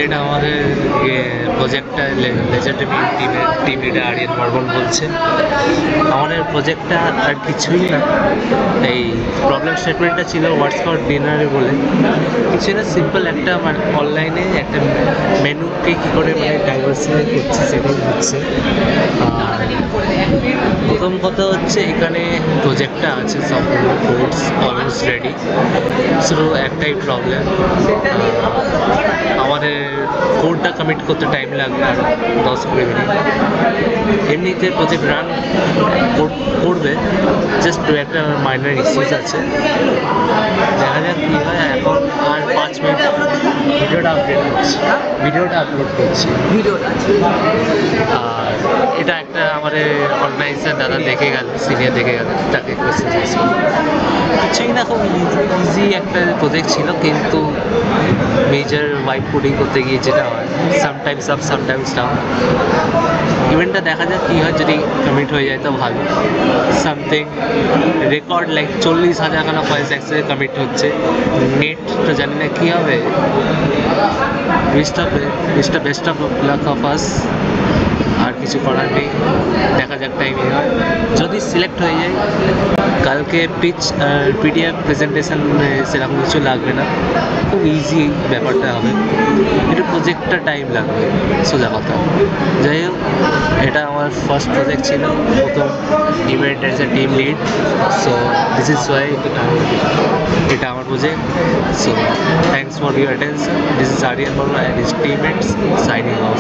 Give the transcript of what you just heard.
এটা আমাদের প্রজেক্টটা laser team leader Aryan Barman বলছে। আমাদের প্রজেক্টটা আর কিছুই না, এই প্রবলেম স্টেটমেন্টটা ছিল হোয়াটস ফর ডিনারে বলে কিছু না, সিম্পল একটা মানে অনলাইনে একটা মেনুকে কী করে মানে ডাইভার্সিফাই করছে সেটাই হচ্ছে। আর প্রথম কথা হচ্ছে এখানে প্রজেক্টটা আছে, সব কোডস অলমোস্ট রেডি, শুধু একটাই প্রবলেম, আমাদের কোডটা কমিট করতে টাইম লাগবে আর 10-20 মিনিট। এমনিতে প্রজেক্ট রান করবে, জাস্ট একটা মাইনর ইস্যুস আছে, দেখা যাক কী হয়। এখন আর 5 মিনিট ভিডিওটা আপলোড করছি। আর এটা একটা আমাদের অর্গানাইজার দাদা দেখে গেল, সিনিয়র দেখে গেল, তাকে কোয়েশ্চেন চাইছিল। কিছুই না, খুব ইজি একটা প্রজেক্ট ছিল, কিন্তু মেজর ওয়াইপ কোডিং করতে গিয়ে যেটা হয় সামটাইমস আপ সামটাইমস ডাউন। ইভেন্টটা দেখা যাক কী হয়, যদি কমিট হয়ে যায় তো ভালো। সামথিং রেকর্ড লাইক 40,000 খানা ফাইলস একসাথে কমিট হচ্ছে। নেটটা জানি না কী হবে। Best of luck of us, আর কিছু করার নেই, দেখা যাক টাইমে হয়। যদি সিলেক্ট হয়ে যায় কালকে পিডিএফ প্রেজেন্টেশন সেরকম কিছু লাগবে না, খুব ইজি ব্যাপারটা হবে, একটু প্রজেক্টটা টাইম লাগবে সোজা কথা। যাই হোক, এটা আমার ফার্স্ট প্রজেক্ট ছিল, প্রথম event as a team lead, so this is why এটা আমার project. So thanks for your attention, this is Aryan Barma and his teammates signing of.